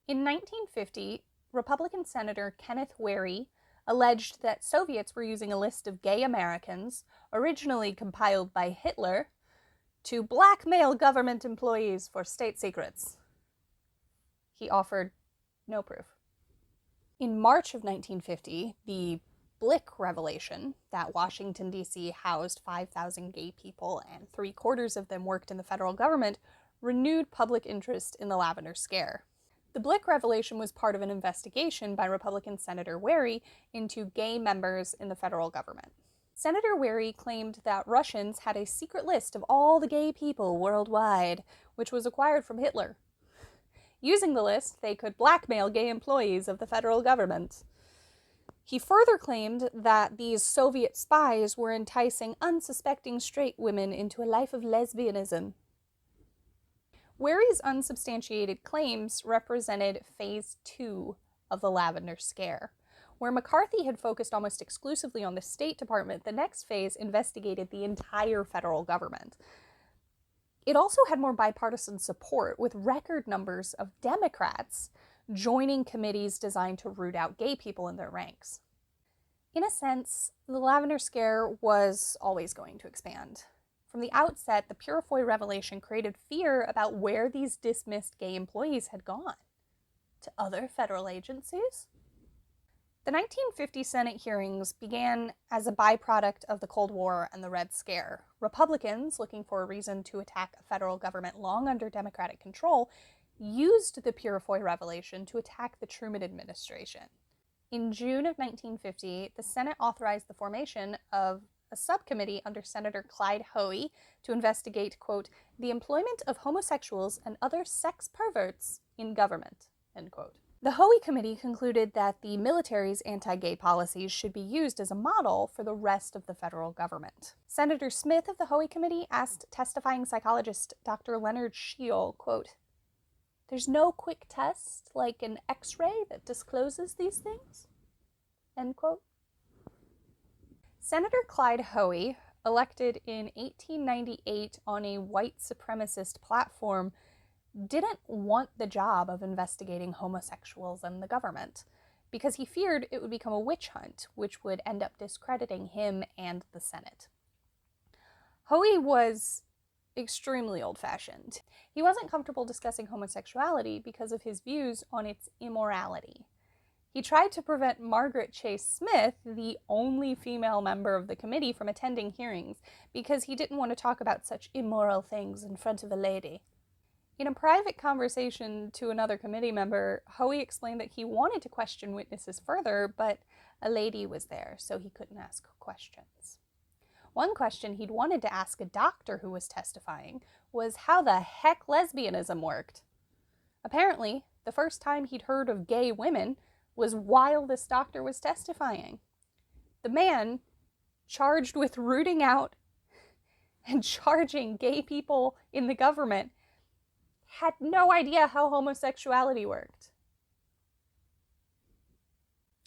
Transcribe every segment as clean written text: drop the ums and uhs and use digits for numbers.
In 1950, Republican Senator Kenneth Wherry alleged that Soviets were using a list of gay Americans, originally compiled by Hitler, to blackmail government employees for state secrets. He offered no proof. In March of 1950, the Blick revelation that Washington, D.C. housed 5,000 gay people and 3/4 of them worked in the federal government renewed public interest in the Lavendar scare. The Blick revelation was part of an investigation by Republican Senator Wherry into gay members in the federal government. Senator Wherry claimed that Russians had a secret list of all the gay people worldwide, which was acquired from Hitler. Using the list, they could blackmail gay employees of the federal government. He further claimed that these Soviet spies were enticing unsuspecting straight women into a life of lesbianism. Wherry's unsubstantiated claims represented phase 2 of the Lavendar scare. Where McCarthy had focused almost exclusively on the State Department, the next phase investigated the entire federal government. It also had more bipartisan support, with record numbers of Democrats joining committees designed to root out gay people in their ranks. In a sense, the Lavendar scare was always going to expand. From the outset, the Purifoy revelation created fear about where these dismissed gay employees had gone. To other federal agencies? The 1950 Senate hearings began as a byproduct of the Cold War and the Red Scare. Republicans, looking for a reason to attack a federal government long under Democratic control, used the Purifoy revelation to attack the Truman administration. In June of 1950, the Senate authorized the formation of a subcommittee under Senator Clyde Hoey to investigate, quote, the employment of homosexuals and other sex perverts in government, end quote. The Hoey Committee concluded that the military's anti-gay policies should be used as a model for the rest of the federal government. Senator Smith of the Hoey Committee asked testifying psychologist Dr. Leonard Scheel, quote, there's no quick test like an X-ray that discloses these things? End quote. Senator Clyde Hoey, elected in 1898 on a white supremacist platform, didn't want the job of investigating homosexuals and the government because he feared it would become a witch hunt, which would end up discrediting him and the Senate. Hoey was extremely old-fashioned. He wasn't comfortable discussing homosexuality because of his views on its immorality. He tried to prevent Margaret Chase Smith, the only female member of the committee, from attending hearings because he didn't want to talk about such immoral things in front of a lady. In a private conversation to another committee member, Hoey explained that he wanted to question witnesses further, but a lady was there, so he couldn't ask questions. One question he'd wanted to ask a doctor who was testifying was how the heck lesbianism worked. Apparently, the first time he'd heard of gay women was while this doctor was testifying. The man, charged with rooting out and charging gay people in the government, had no idea how homosexuality worked.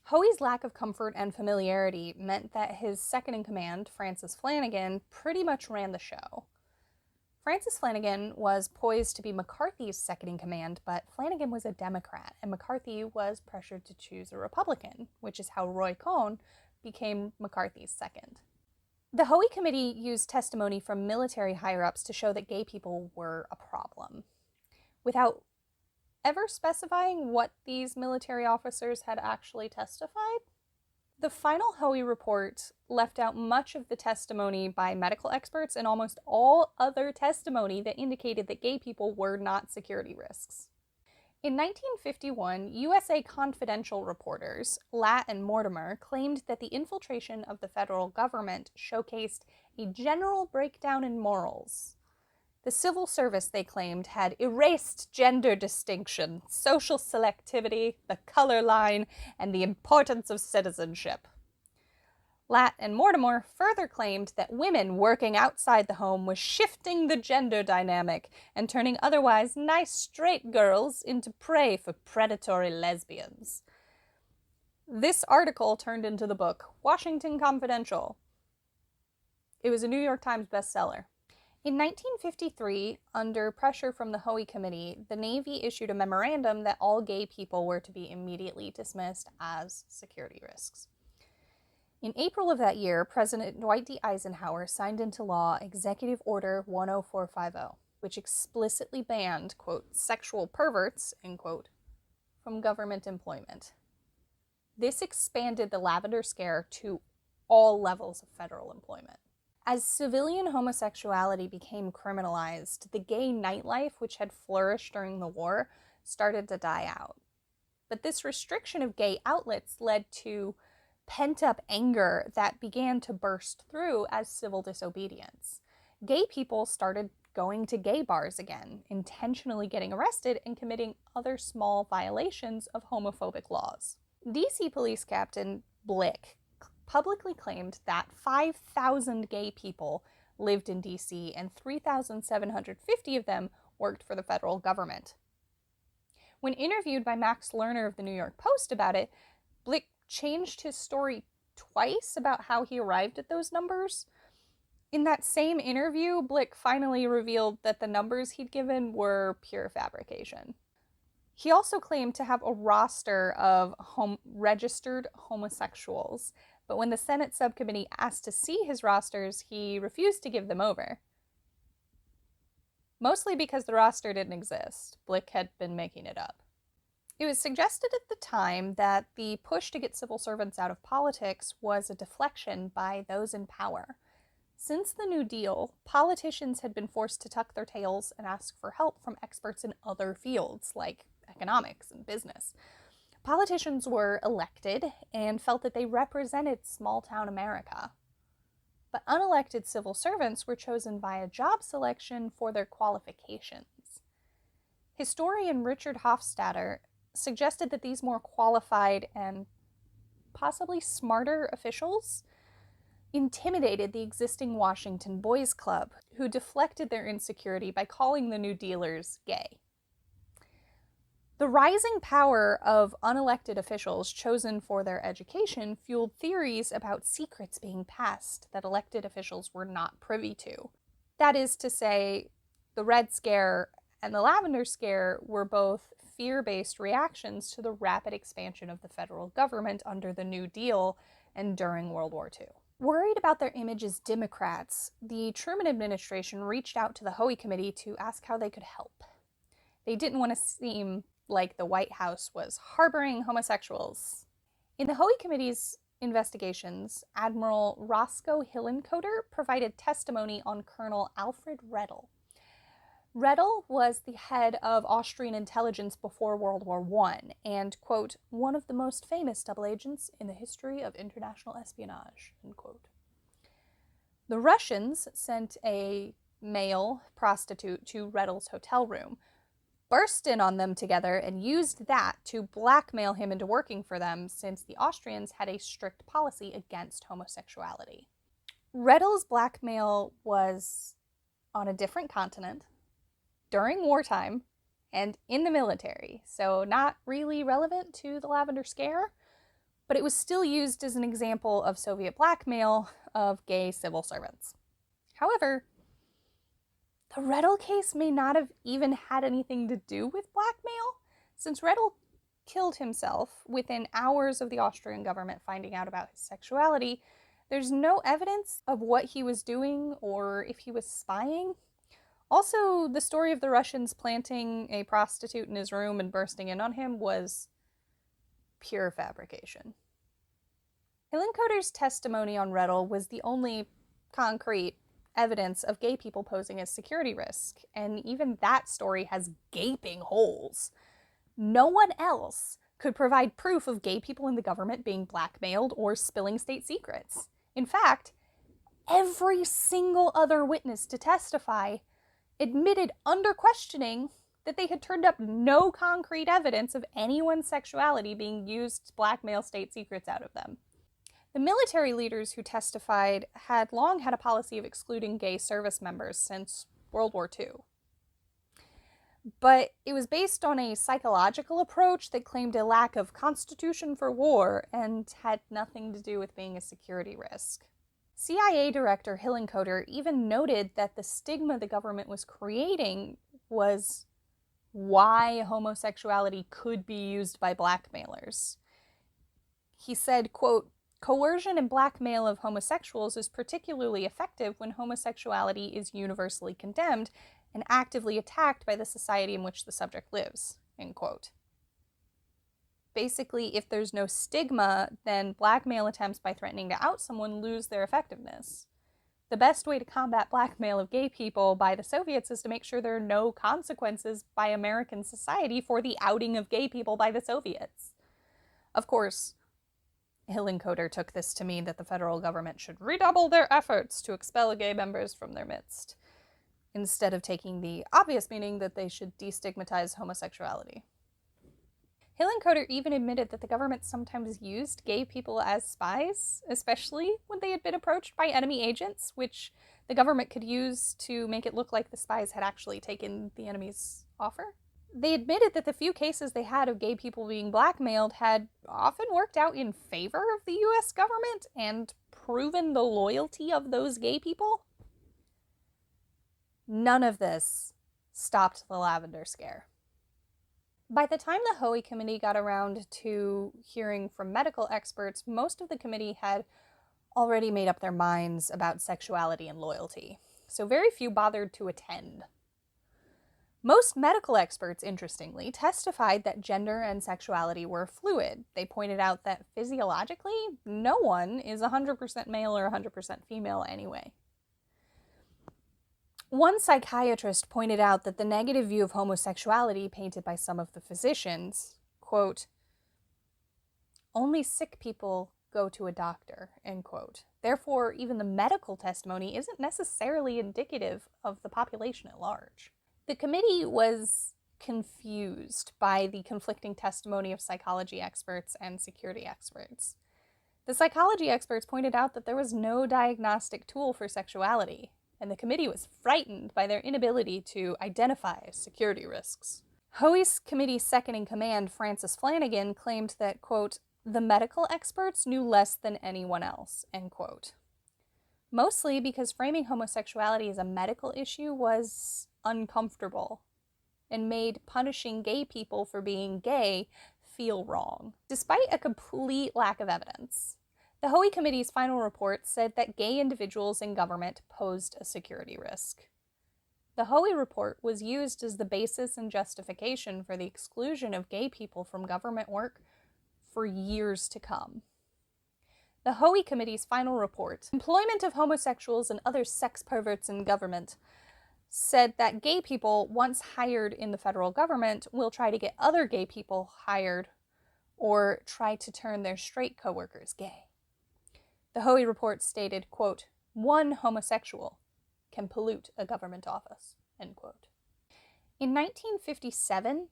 Hoey's lack of comfort and familiarity meant that his second-in-command, Francis Flanagan, pretty much ran the show. Francis Flanagan was poised to be McCarthy's second-in-command, but Flanagan was a Democrat, and McCarthy was pressured to choose a Republican, which is how Roy Cohn became McCarthy's second. The Hoey Committee used testimony from military higher-ups to show that gay people were a problem, without ever specifying what these military officers had actually testified. The final Hoey report left out much of the testimony by medical experts and almost all other testimony that indicated that gay people were not security risks. In 1951, USA Confidential reporters Latt and Mortimer claimed that the infiltration of the federal government showcased a general breakdown in morals. The civil service, they claimed, had erased gender distinction, social selectivity, the color line, and the importance of citizenship. Latt and Mortimer further claimed that women working outside the home was shifting the gender dynamic and turning otherwise nice straight girls into prey for predatory lesbians. This article turned into the book Washington Confidential. It was a New York Times bestseller. In 1953, under pressure from the Hoey Committee, the Navy issued a memorandum that all gay people were to be immediately dismissed as security risks. In April of that year, President Dwight D. Eisenhower signed into law Executive Order 10450, which explicitly banned, quote, sexual perverts, end quote, from government employment. This expanded the Lavendar Scare to all levels of federal employment. As civilian homosexuality became criminalized, the gay nightlife, which had flourished during the war, started to die out. But this restriction of gay outlets led to pent-up anger that began to burst through as civil disobedience. Gay people started going to gay bars again, intentionally getting arrested and committing other small violations of homophobic laws. DC Police Captain Blick publicly claimed that 5,000 gay people lived in DC and 3,750 of them worked for the federal government. When interviewed by Max Lerner of the New York Post about it, Blick changed his story twice about how he arrived at those numbers. In that same interview, Blick finally revealed that the numbers he'd given were pure fabrication. He also claimed to have a roster of registered homosexuals, but when the Senate subcommittee asked to see his rosters, he refused to give them over. Mostly because the roster didn't exist. Blick had been making it up. It was suggested at the time that the push to get civil servants out of politics was a deflection by those in power. Since the New Deal, politicians had been forced to tuck their tails and ask for help from experts in other fields, like economics and business. Politicians were elected and felt that they represented small-town America. But unelected civil servants were chosen via job selection for their qualifications. Historian Richard Hofstadter suggested that these more qualified and possibly smarter officials intimidated the existing Washington Boys Club, who deflected their insecurity by calling the New Dealers gay. The rising power of unelected officials chosen for their education fueled theories about secrets being passed that elected officials were not privy to. That is to say, the Red Scare and the Lavendar Scare were both fear-based reactions to the rapid expansion of the federal government under the New Deal and during World War II. Worried about their image as Democrats, the Truman administration reached out to the Hoey Committee to ask how they could help. They didn't want to seem like the White House was harboring homosexuals. In the Hoey Committee's investigations, Admiral Roscoe Hillenkoetter provided testimony on Colonel Alfred Redl. Redl was the head of Austrian intelligence before World War I and, quote, one of the most famous double agents in the history of international espionage, end quote. The Russians sent a male prostitute to Redl's hotel room, burst in on them together, and used that to blackmail him into working for them, since the Austrians had a strict policy against homosexuality. Redl's blackmail was on a different continent, during wartime, and in the military, so not really relevant to the Lavendar Scare, but it was still used as an example of Soviet blackmail of gay civil servants. However, the Redl case may not have even had anything to do with blackmail, since Redl killed himself within hours of the Austrian government finding out about his sexuality. There's no evidence of what he was doing or if he was spying. Also, the story of the Russians planting a prostitute in his room and bursting in on him was pure fabrication. Hillenkoetter's testimony on Redl was the only concrete evidence of gay people posing as security risk, and even that story has gaping holes. No one else could provide proof of gay people in the government being blackmailed or spilling state secrets. In fact, every single other witness to testify admitted under questioning that they had turned up no concrete evidence of anyone's sexuality being used to blackmail state secrets out of them. The military leaders who testified had long had a policy of excluding gay service members since World War II. But it was based on a psychological approach that claimed a lack of constitution for war and had nothing to do with being a security risk. CIA Director Hillenkoetter even noted that the stigma the government was creating was why homosexuality could be used by blackmailers. He said, quote, "Coercion and blackmail of homosexuals is particularly effective when homosexuality is universally condemned and actively attacked by the society in which the subject lives," end quote. Basically, if there's no stigma, then blackmail attempts by threatening to out someone lose their effectiveness. The best way to combat blackmail of gay people by the Soviets is to make sure there are no consequences by American society for the outing of gay people by the Soviets. Of course, Hillenkoetter took this to mean that the federal government should redouble their efforts to expel gay members from their midst, instead of taking the obvious meaning that they should destigmatize homosexuality. Hillenkoetter even admitted that the government sometimes used gay people as spies, especially when they had been approached by enemy agents, which the government could use to make it look like the spies had actually taken the enemy's offer. They admitted that the few cases they had of gay people being blackmailed had often worked out in favor of the US government and proven the loyalty of those gay people. None of this stopped the Lavendar scare. By the time the Hoey Committee got around to hearing from medical experts, most of the committee had already made up their minds about sexuality and loyalty, so very few bothered to attend. Most medical experts, interestingly, testified that gender and sexuality were fluid. They pointed out that physiologically, no one is 100% male or 100% female anyway. One psychiatrist pointed out that the negative view of homosexuality painted by some of the physicians, quote, "Only sick people go to a doctor," end quote. Therefore, even the medical testimony isn't necessarily indicative of the population at large. The committee was confused by the conflicting testimony of psychology experts and security experts. The psychology experts pointed out that there was no diagnostic tool for sexuality, and the committee was frightened by their inability to identify security risks. Hoey's committee's second-in-command, Francis Flanagan, claimed that, quote, "The medical experts knew less than anyone else," end quote. Mostly because framing homosexuality as a medical issue was uncomfortable and made punishing gay people for being gay feel wrong. Despite a complete lack of evidence, the Hoey Committee's final report said that gay individuals in government posed a security risk. The Hoey report was used as the basis and justification for the exclusion of gay people from government work for years to come. The Hoey Committee's final report, "Employment of Homosexuals and Other Sex Perverts in Government," said that gay people, once hired in the federal government, will try to get other gay people hired or try to turn their straight coworkers gay. The Hoey report stated, quote, "One homosexual can pollute a government office," end quote. In 1957,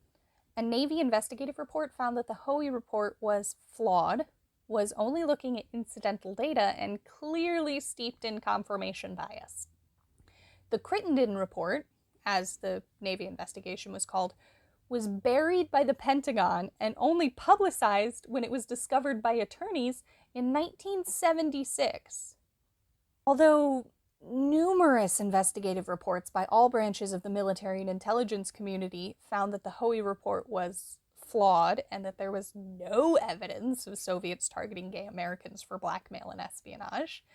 a Navy investigative report found that the Hoey report was flawed, was only looking at incidental data, and clearly steeped in confirmation bias. The Crittenden report, as the Navy investigation was called, was buried by the Pentagon and only publicized when it was discovered by attorneys in 1976. Although numerous investigative reports by all branches of the military and intelligence community found that the Hoey report was flawed and that there was no evidence of Soviets targeting gay Americans for blackmail and espionage,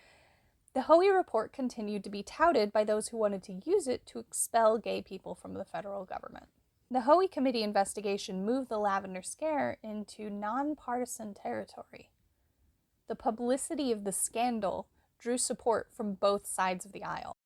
the Hoey report continued to be touted by those who wanted to use it to expel gay people from the federal government. The Hoey Committee investigation moved the Lavendar scare into nonpartisan territory. The publicity of the scandal drew support from both sides of the aisle.